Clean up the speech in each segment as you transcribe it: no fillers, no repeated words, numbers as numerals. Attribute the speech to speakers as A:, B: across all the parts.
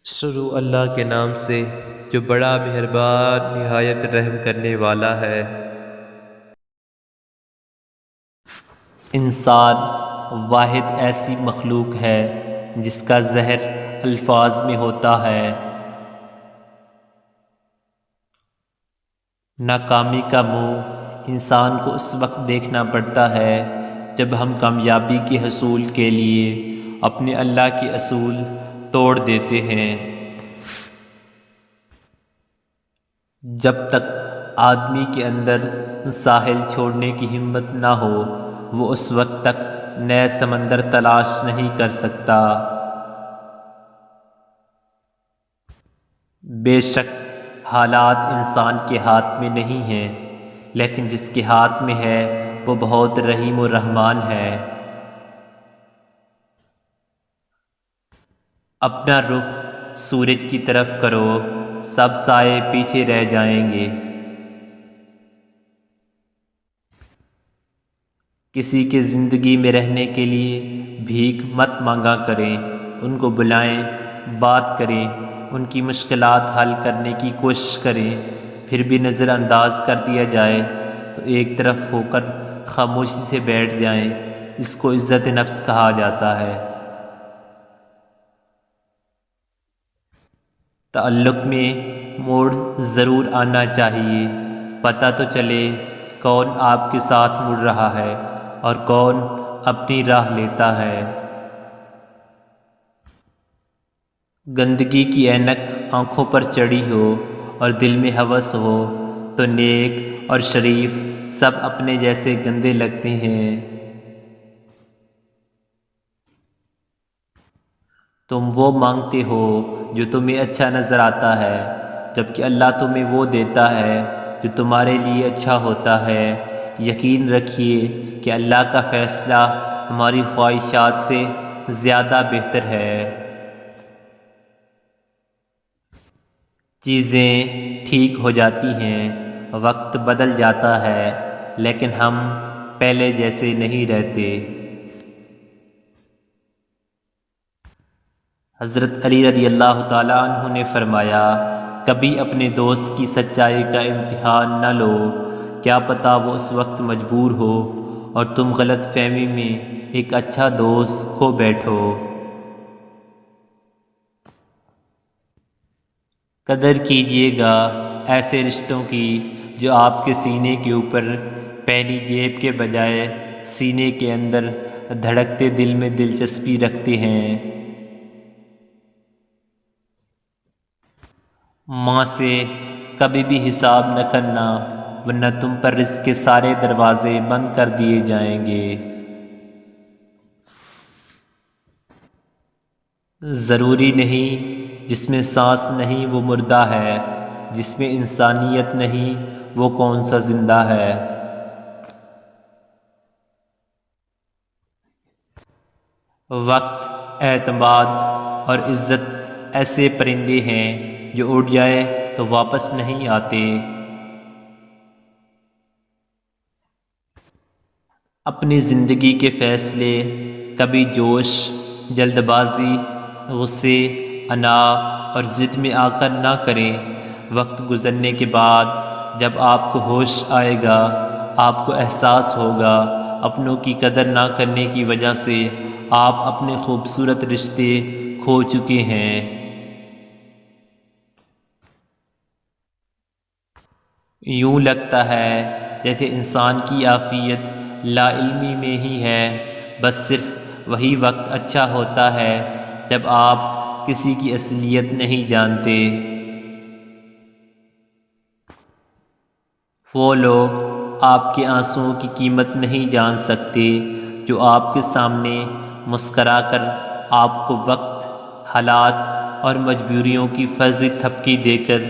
A: شروع اللہ کے نام سے جو بڑا مہربان نہایت رحم کرنے والا ہے۔
B: انسان واحد ایسی مخلوق ہے جس کا زہر الفاظ میں ہوتا ہے۔ ناکامی کا منہ انسان کو اس وقت دیکھنا پڑتا ہے جب ہم کامیابی کے حصول کے لیے اپنے اللہ کے اصول توڑ دیتے ہیں۔ جب تک آدمی کے اندر ساحل چھوڑنے کی ہمت نہ ہو وہ اس وقت تک نئے سمندر تلاش نہیں کر سکتا۔ بے شک حالات انسان کے ہاتھ میں نہیں ہیں، لیکن جس کے ہاتھ میں ہے وہ بہت رحیم و رحمان ہے۔ اپنا رخ سورج کی طرف کرو، سب سائے پیچھے رہ جائیں گے۔ کسی کے زندگی میں رہنے کے لیے بھیک مت مانگا کریں، ان کو بلائیں، بات کریں، ان کی مشکلات حل کرنے کی کوشش کریں، پھر بھی نظر انداز کر دیا جائے تو ایک طرف ہو کر خاموشی سے بیٹھ جائیں، اس کو عزت نفس کہا جاتا ہے۔ تعلق میں موڑ ضرور آنا چاہیے، پتہ تو چلے کون آپ کے ساتھ مڑ رہا ہے اور کون اپنی راہ لیتا ہے۔ گندگی کی اینک آنکھوں پر چڑھی ہو اور دل میں ہوس ہو تو نیک اور شریف سب اپنے جیسے گندے لگتے ہیں۔ تم وہ مانگتے ہو جو تمہیں اچھا نظر آتا ہے، جبکہ اللہ تمہیں وہ دیتا ہے جو تمہارے لیے اچھا ہوتا ہے۔ یقین رکھیے کہ اللہ کا فیصلہ ہماری خواہشات سے زیادہ بہتر ہے۔ چیزیں ٹھیک ہو جاتی ہیں، وقت بدل جاتا ہے، لیکن ہم پہلے جیسے نہیں رہتے۔ حضرت علی رضی اللہ تعالیٰ عنہ نے فرمایا، کبھی اپنے دوست کی سچائی کا امتحان نہ لو، کیا پتہ وہ اس وقت مجبور ہو اور تم غلط فہمی میں ایک اچھا دوست کھو بیٹھو۔ قدر کیجیے گا ایسے رشتوں کی جو آپ کے سینے کے اوپر پہنی جیب کے بجائے سینے کے اندر دھڑکتے دل میں دلچسپی رکھتے ہیں۔ ماں سے کبھی بھی حساب نہ کرنا ورنہ تم پر رزق کے سارے دروازے بند کر دیے جائیں گے۔ ضروری نہیں جس میں سانس نہیں وہ مردہ ہے، جس میں انسانیت نہیں وہ کون سا زندہ ہے۔ وقت، اعتماد اور عزت ایسے پرندے ہیں جو اڑ جائے تو واپس نہیں آتے۔ اپنی زندگی کے فیصلے کبھی جوش، جلد بازی، غصے، انا اور ضد میں آ کر نہ کریں۔ وقت گزرنے کے بعد جب آپ کو ہوش آئے گا، آپ کو احساس ہوگا اپنوں کی قدر نہ کرنے کی وجہ سے آپ اپنے خوبصورت رشتے کھو چکے ہیں۔ یوں لگتا ہے جیسے انسان کی عافیت لا علمی میں ہی ہے، بس صرف وہی وقت اچھا ہوتا ہے جب آپ کسی کی اصلیت نہیں جانتے۔ وہ لوگ آپ کے آنسوؤں کی قیمت نہیں جان سکتے جو آپ کے سامنے مسکرا کر آپ کو وقت، حالات اور مجبوریوں کی فرضی تھپکی دے کر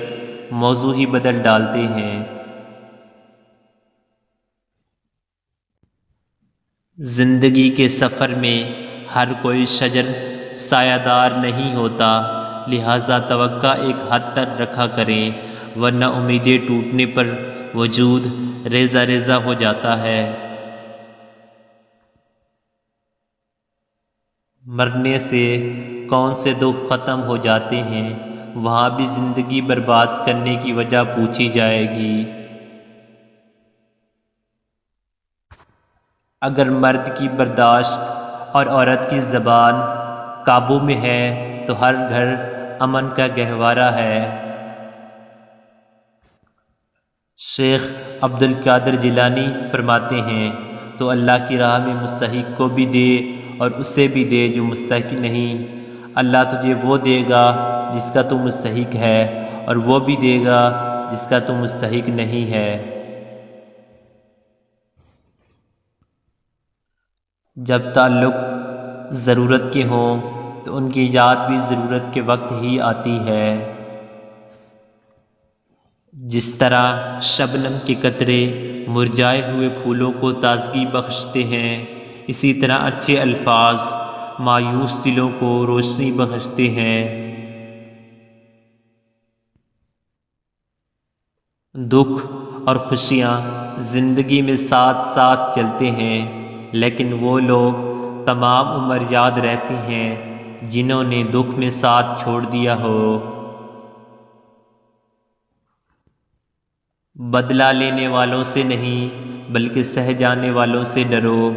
B: موضوع ہی بدل ڈالتے ہیں۔ زندگی کے سفر میں ہر کوئی شجر سایہ دار نہیں ہوتا، لہٰذا توقع ایک حد تک رکھا کریں ورنہ امیدیں ٹوٹنے پر وجود ریزہ ریزہ ہو جاتا ہے۔ مرنے سے کون سے دکھ ختم ہو جاتے ہیں، وہاں بھی زندگی برباد کرنے کی وجہ پوچھی جائے گی۔ اگر مرد کی برداشت اور عورت کی زبان قابو میں ہے تو ہر گھر امن کا گہوارہ ہے۔ شیخ عبد القادر جیلانی فرماتے ہیں تو اللہ کی راہ میں مستحق کو بھی دے اور اسے بھی دے جو مستحق نہیں۔ اللہ تجھے وہ دے گا جس کا تو مستحق ہے، اور وہ بھی دے گا جس کا تو مستحق نہیں ہے۔ جب تعلق ضرورت کے ہوں تو ان کی یاد بھی ضرورت کے وقت ہی آتی ہے۔ جس طرح شبنم کے قطرے مرجھائے ہوئے پھولوں کو تازگی بخشتے ہیں، اسی طرح اچھے الفاظ مایوس دلوں کو روشنی بخشتے ہیں۔ دکھ اور خوشیاں زندگی میں ساتھ ساتھ چلتے ہیں، لیکن وہ لوگ تمام عمر یاد رہتے ہیں جنہوں نے دکھ میں ساتھ چھوڑ دیا ہو۔ بدلہ لینے والوں سے نہیں بلکہ سہ جانے والوں سے ڈرو،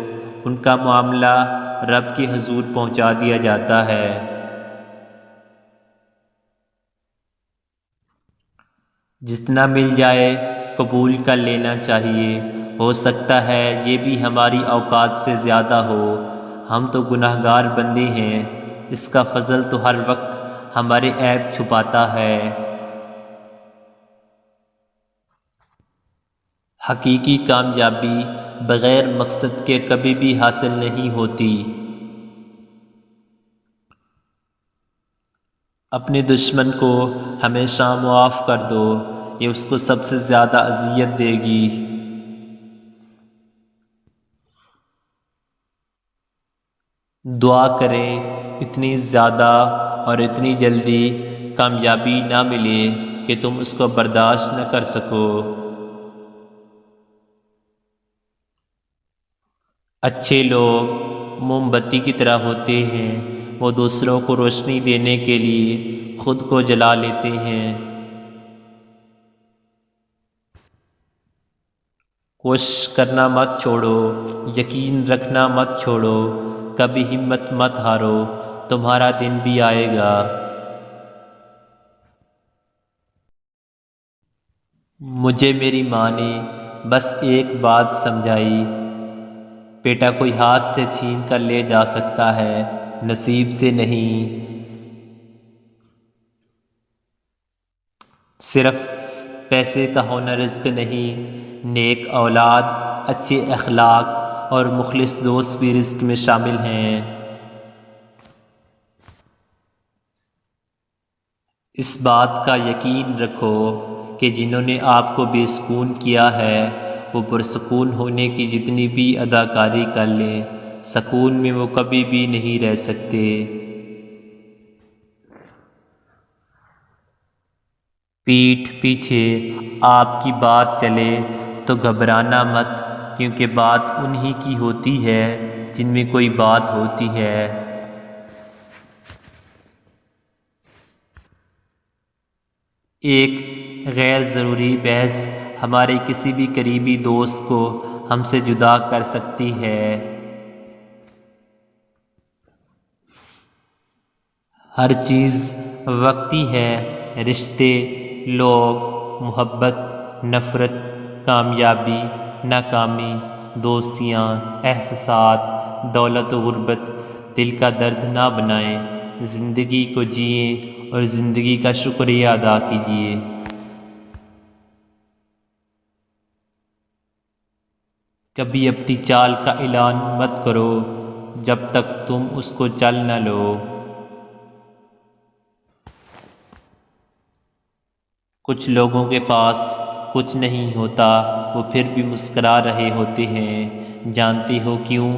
B: ان کا معاملہ رب کے حضور پہنچا دیا جاتا ہے۔ جتنا مل جائے قبول کر لینا چاہیے، ہو سکتا ہے یہ بھی ہماری اوقات سے زیادہ ہو، ہم تو گناہ گار بندے ہیں، اس کا فضل تو ہر وقت ہمارے عیب چھپاتا ہے۔ حقیقی کامیابی بغیر مقصد کے کبھی بھی حاصل نہیں ہوتی۔ اپنے دشمن کو ہمیشہ معاف کر دو، یہ اس کو سب سے زیادہ اذیت دے گی۔ دعا کریں اتنی زیادہ اور اتنی جلدی کامیابی نہ ملے کہ تم اس کو برداشت نہ کر سکو۔ اچھے لوگ موم بتی کی طرح ہوتے ہیں، وہ دوسروں کو روشنی دینے کے لیے خود کو جلا لیتے ہیں۔ کوشش کرنا مت چھوڑو، یقین رکھنا مت چھوڑو، کبھی ہمت مت ہارو، تمہارا دن بھی آئے گا۔ مجھے میری ماں نے بس ایک بات سمجھائی، بیٹا کوئی ہاتھ سے چھین کر لے جا سکتا ہے، نصیب سے نہیں۔ صرف پیسے کا ہونا رزق نہیں، نیک اولاد، اچھے اخلاق اور مخلص دوست بھی رزق میں شامل ہیں۔ اس بات کا یقین رکھو کہ جنہوں نے آپ کو بے سکون کیا ہے وہ پرسکون ہونے کی جتنی بھی اداکاری کر لیں، سکون میں وہ کبھی بھی نہیں رہ سکتے۔ پیٹھ پیچھے آپ کی بات چلے تو گھبرانا مت، کیونکہ بات انہی کی ہوتی ہے جن میں کوئی بات ہوتی ہے۔ ایک غیر ضروری بحث ہمارے کسی بھی قریبی دوست کو ہم سے جدا کر سکتی ہے۔ ہر چیز وقتی ہے، رشتے، لوگ، محبت، نفرت، کامیابی، ناکامی، دوستیاں، احساسات، دولت و غربت، دل کا درد نہ بنائیں، زندگی کو جئیں اور زندگی کا شکریہ ادا کیجیے۔ کبھی اپنی چال کا اعلان مت کرو جب تک تم اس کو چل نہ لو۔ کچھ لوگوں کے پاس کچھ نہیں ہوتا، وہ پھر بھی مسکرا رہے ہوتے ہیں، جانتے ہو کیوں؟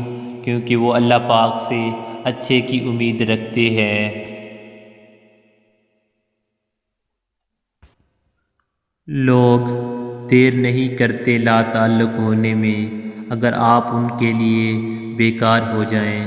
B: کیونکہ وہ اللہ پاک سے اچھے کی امید رکھتے ہیں۔ لوگ دیر نہیں کرتے لا تعلق ہونے میں، اگر آپ ان کے لیے بیکار ہو جائیں۔